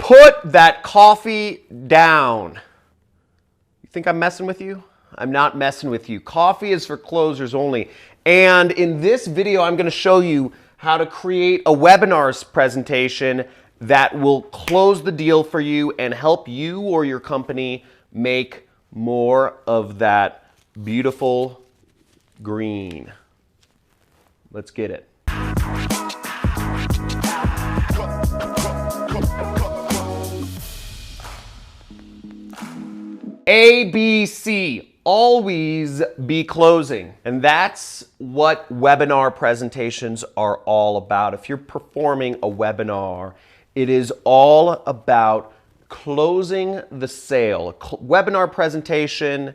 Put that coffee down. You think I'm messing with you? I'm not messing with you. Coffee is for closers only. And in this video, I'm going to show you how to create a webinar presentation that will close the deal for you and help you or your company make more of that beautiful green. Let's get it. ABC, always be closing. And that's what webinar presentations are all about. If you're performing a webinar, it is all about closing the sale. A webinar presentation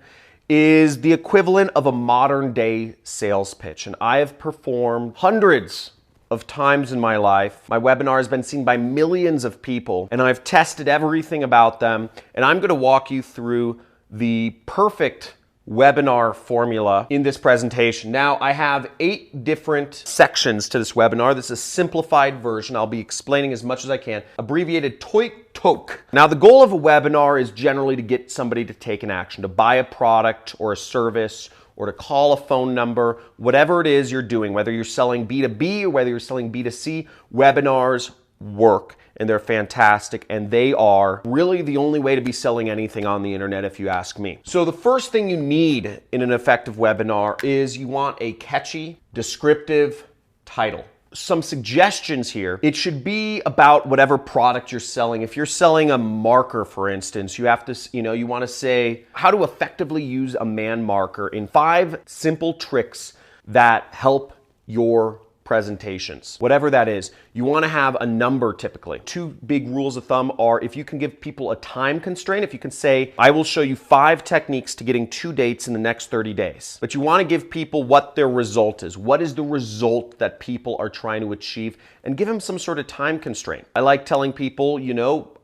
is the equivalent of a modern day sales pitch. And I have performed hundreds of times in my life. My webinar has been seen by millions of people, and I've tested everything about them. And I'm going to walk you through the perfect webinar formula in this presentation. Now, I have 8 different sections to this webinar. This is a simplified version. I'll be explaining as much as I can. Abbreviated TOIC. Now, the goal of a webinar is generally to get somebody to take an action, to buy a product or a service, or to call a phone number, whatever it is you're doing, whether you're selling B2B or whether you're selling B2C, webinars work and they're fantastic, and they are really the only way to be selling anything on the internet if you ask me. So the first thing you need in an effective webinar is you want a catchy, descriptive title. Some suggestions here. It should be about whatever product you're selling. If you're selling a marker, for instance, you have to, you want to say how to effectively use a man marker in 5 simple tricks that help your presentations. Whatever that is, you want to have a number typically. 2 big rules of thumb are if you can give people a time constraint, if you can say, I will show you 5 techniques to getting 2 dates in the next 30 days. But you want to give people what their result is. What is the result that people are trying to achieve? And give them some sort of time constraint. I like telling people,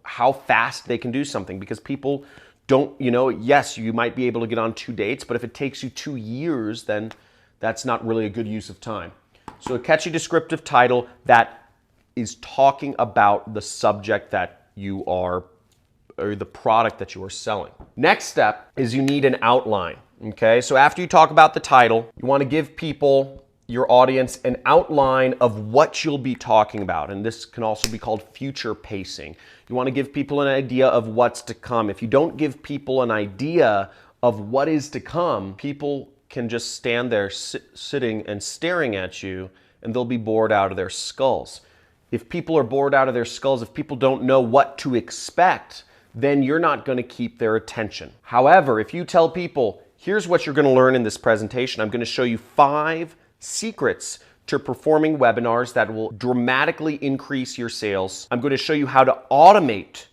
how fast they can do something, because people don't, yes, you might be able to get on 2 dates, but if it takes you 2 years, then that's not really a good use of time. So a catchy descriptive title that is talking about the subject that you are, or the product that you are selling. Next step is you need an outline, okay? So after you talk about the title, you want to give people, your audience, an outline of what you'll be talking about. And this can also be called future pacing. You want to give people an idea of what's to come. If you don't give people an idea of what is to come, people can just stand there sitting and staring at you, and they'll be bored out of their skulls. If people are bored out of their skulls, if people don't know what to expect, then you're not going to keep their attention. However, if you tell people, here's what you're going to learn in this presentation, I'm going to show you 5 secrets to performing webinars that will dramatically increase your sales. I'm going to show you how to automate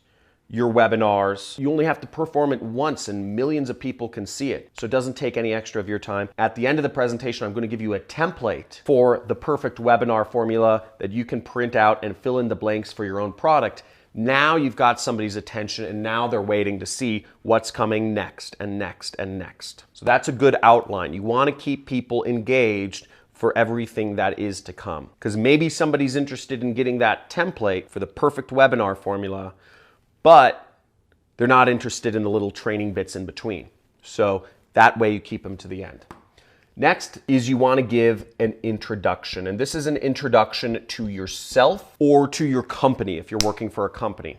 your webinars. You only have to perform it once and millions of people can see it. So it doesn't take any extra of your time. At the end of the presentation, I'm going to give you a template for the perfect webinar formula that you can print out and fill in the blanks for your own product. Now you've got somebody's attention, and now they're waiting to see what's coming next and next and next. So that's a good outline. You want to keep people engaged for everything that is to come. Because maybe somebody's interested in getting that template for the perfect webinar formula, but they're not interested in the little training bits in between. So that way you keep them to the end. Next is you want to give an introduction. And this is an introduction to yourself or to your company if you're working for a company.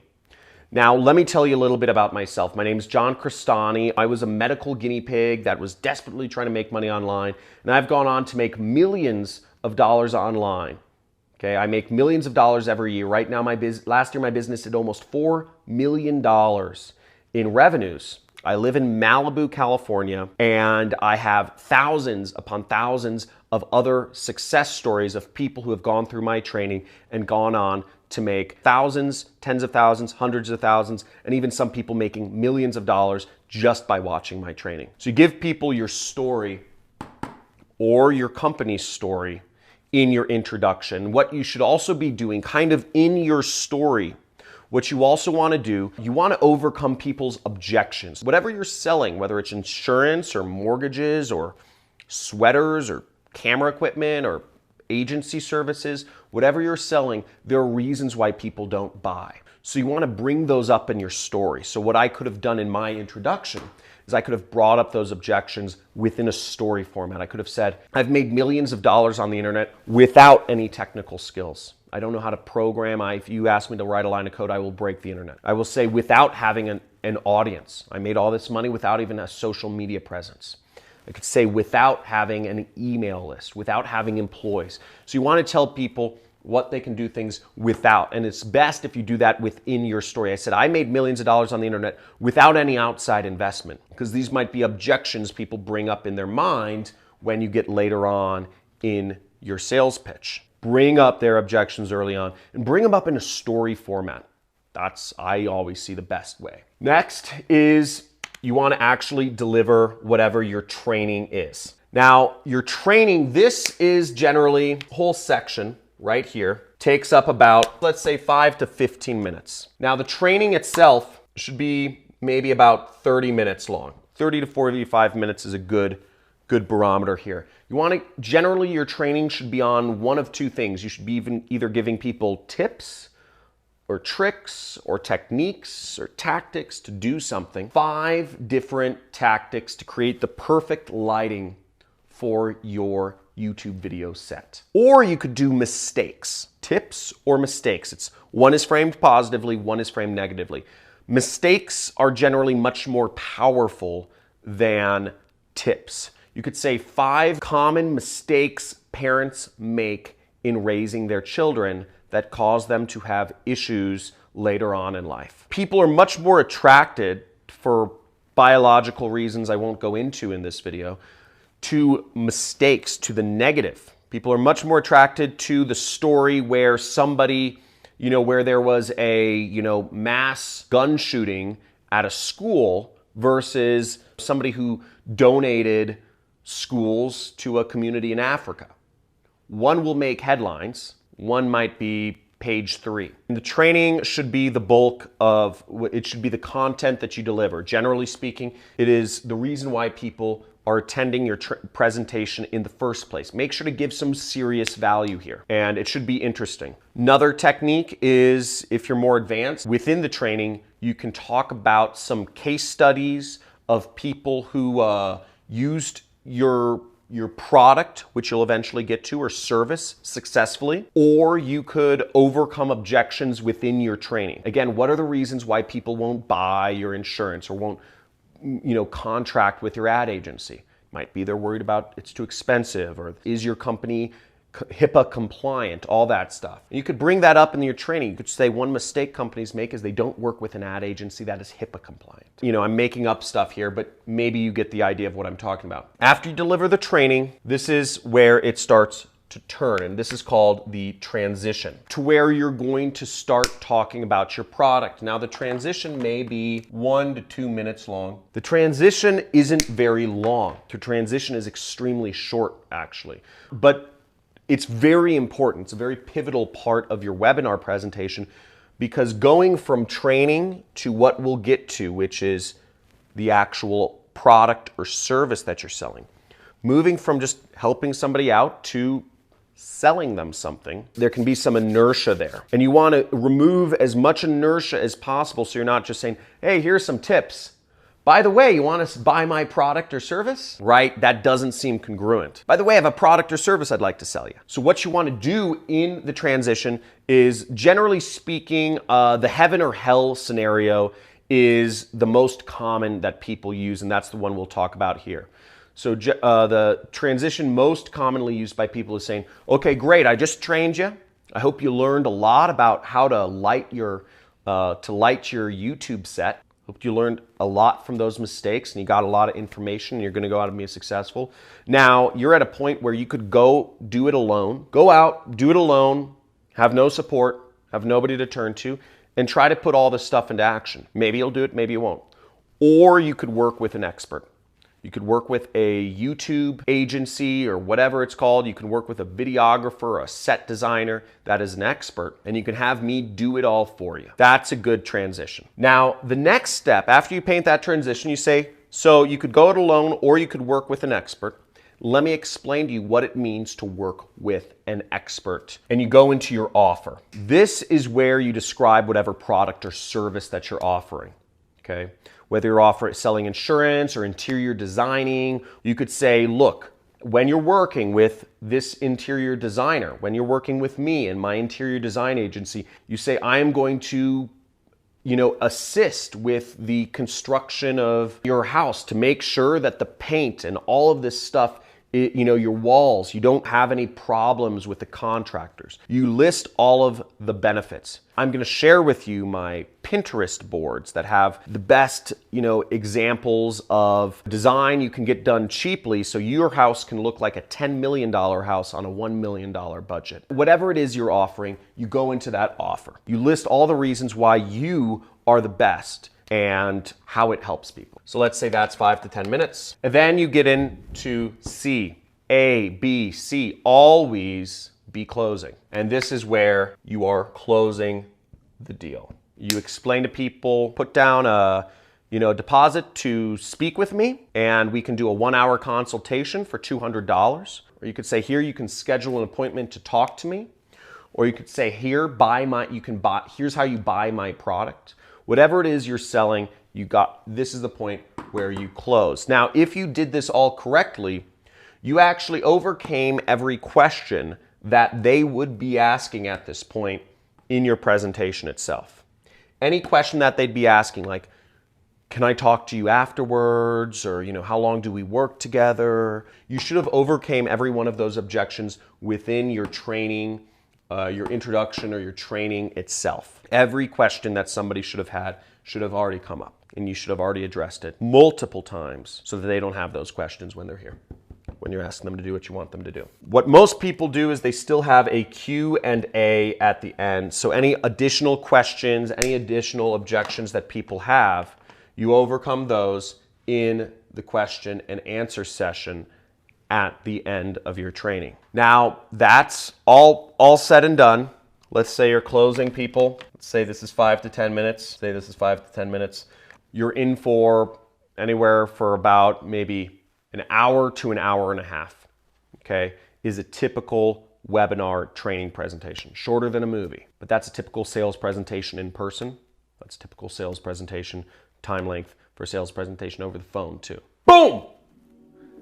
Now, let me tell you a little bit about myself. My name is John Crestani. I was a medical guinea pig that was desperately trying to make money online. And I've gone on to make millions of dollars online. Okay, I make millions of dollars every year. Right now, last year my business did almost $4 million in revenues. I live in Malibu, California, and I have thousands upon thousands of other success stories of people who have gone through my training and gone on to make thousands, tens of thousands, hundreds of thousands, and even some people making millions of dollars just by watching my training. So you give people your story or your company's story in your introduction. What you should also be doing kind of in your story, what you also want to do, you want to overcome people's objections. Whatever you're selling, whether it's insurance or mortgages or sweaters or camera equipment or agency services, whatever you're selling, there are reasons why people don't buy. So you want to bring those up in your story. So what I could have done in my introduction is I could have brought up those objections within a story format. I could have said, I've made millions of dollars on the internet without any technical skills. I don't know how to program. If you ask me to write a line of code, I will break the internet. I will say without having an audience. I made all this money without even a social media presence. I could say without having an email list, without having employees. So you want to tell people what they can do things without. And it's best if you do that within your story. I said, I made millions of dollars on the internet without any outside investment, because these might be objections people bring up in their mind when you get later on in your sales pitch. Bring up their objections early on and bring them up in a story format. That's, I always see, the best way. Next is you want to actually deliver whatever your training is. Now, your training, this is generally a whole section right here, takes up about, let's say, 5 to 15 minutes. Now, the training itself should be maybe about 30 minutes long. 30 to 45 minutes is a good barometer here. You want to, generally your training should be on one of two things. You should be either giving people tips or tricks or techniques or tactics to do something. 5 different tactics to create the perfect lighting for your YouTube video set. Or you could do mistakes, tips or mistakes. One is framed positively, one is framed negatively. Mistakes are generally much more powerful than tips. You could say 5 common mistakes parents make in raising their children that cause them to have issues later on in life. People are much more attracted, for biological reasons I won't go into in this video, to mistakes, to the negative. People are much more attracted to the story where somebody, where there was a, mass gun shooting at a school versus somebody who donated schools to a community in Africa. One will make headlines, one might be page 3. And the training should be the bulk of, it should be the content that you deliver. Generally speaking, it is the reason why people are attending your presentation in the first place. Make sure to give some serious value here, and it should be interesting. Another technique is, if you're more advanced, within the training, you can talk about some case studies of people who used your product, which you'll eventually get to, or service successfully, or you could overcome objections within your training. Again, what are the reasons why people won't buy your insurance or won't contract with your ad agency? Might be they're worried about it's too expensive, or is your company HIPAA compliant, all that stuff. And you could bring that up in your training. You could say one mistake companies make is they don't work with an ad agency that is HIPAA compliant. I'm making up stuff here, but maybe you get the idea of what I'm talking about. After you deliver the training, this is where it starts to turn, and this is called the transition, to where you're going to start talking about your product. Now, the transition may be 1 to 2 minutes long. The transition isn't very long. The transition is extremely short, actually, but it's very important. It's a very pivotal part of your webinar presentation, because going from training to what we'll get to, which is the actual product or service that you're selling, moving from just helping somebody out to selling them something, there can be some inertia there. And you want to remove as much inertia as possible, so you're not just saying, hey, here's some tips. By the way, you want to buy my product or service? Right? That doesn't seem congruent. By the way, I have a product or service I'd like to sell you. So what you want to do in the transition is, generally speaking, the heaven or hell scenario is the most common that people use, and that's the one we'll talk about here. So the transition most commonly used by people is saying, okay, great, I just trained you. I hope you learned a lot about how to light your YouTube set. Hope you learned a lot from those mistakes and you got a lot of information and you're going to go out and be successful. Now, you're at a point where you could go do it alone. Go out, do it alone, have no support, have nobody to turn to, and try to put all this stuff into action. Maybe you'll do it, maybe you won't. Or you could work with an expert. You could work with a YouTube agency or whatever it's called. You can work with a videographer or a set designer that is an expert, and you can have me do it all for you. That's a good transition. Now, the next step, after you paint that transition, you say, so you could go it alone or you could work with an expert. Let me explain to you what it means to work with an expert. And you go into your offer. This is where you describe whatever product or service that you're offering, okay? Whether you're selling insurance or interior designing, you could say, look, when you're working with this interior designer, when you're working with me and my interior design agency, you say, I am going to assist with the construction of your house to make sure that the paint and all of this stuff, your walls, you don't have any problems with the contractors. You list all of the benefits. I'm going to share with you my Pinterest boards that have the best, examples of design you can get done cheaply so your house can look like a $10 million house on a $1 million budget. Whatever it is you're offering, you go into that offer. You list all the reasons why you are the best and how it helps people. So let's say that's 5 to 10 minutes. And then you get into C, A, B, C, always be closing. And this is where you are closing the deal. You explain to people, put down a deposit to speak with me, and we can do a 1-hour consultation for $200. Or you could say, here, you can schedule an appointment to talk to me. Or you could say, here's how you buy my product. Whatever it is you're selling, this is the point where you close. Now, if you did this all correctly, you actually overcame every question that they would be asking at this point in your presentation itself. Any question that they'd be asking, like, can I talk to you afterwards? Or, how long do we work together? You should have overcame every one of those objections within your training, your introduction or your training itself. Every question that somebody should have had should have already come up, and you should have already addressed it multiple times so that they don't have those questions when they're here, when you're asking them to do what you want them to do. What most people do is they still have a Q&A at the end. So any additional questions, any additional objections that people have, you overcome those in the question and answer session at the end of your training. Now, that's all said and done. Let's say you're closing people. Let's say this is 5 to 10 minutes. You're in for anywhere for about maybe an hour to an hour and a half, okay, is a typical webinar training presentation. Shorter than a movie, but that's a typical sales presentation in person. That's a typical sales presentation time length for a sales presentation over the phone too. Boom!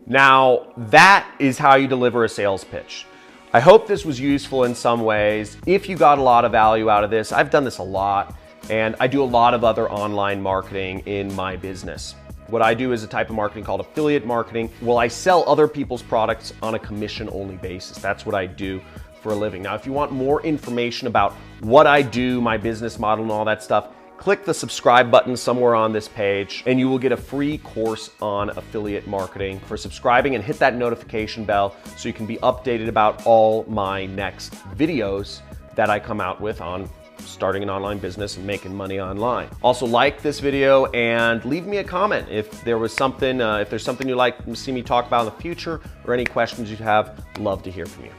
Now, that is how you deliver a sales pitch. I hope this was useful in some ways. If you got a lot of value out of this, I've done this a lot, and I do a lot of other online marketing in my business. What I do is a type of marketing called affiliate marketing. Well, I sell other people's products on a commission-only basis. That's what I do for a living. Now, if you want more information about what I do, my business model and all that stuff, click the subscribe button somewhere on this page and you will get a free course on affiliate marketing for subscribing, and hit that notification bell so you can be updated about all my next videos that I come out with on starting an online business and making money online. Also, like this video and leave me a comment if there's something you'd like to see me talk about in the future, or any questions you have. Love to hear from you.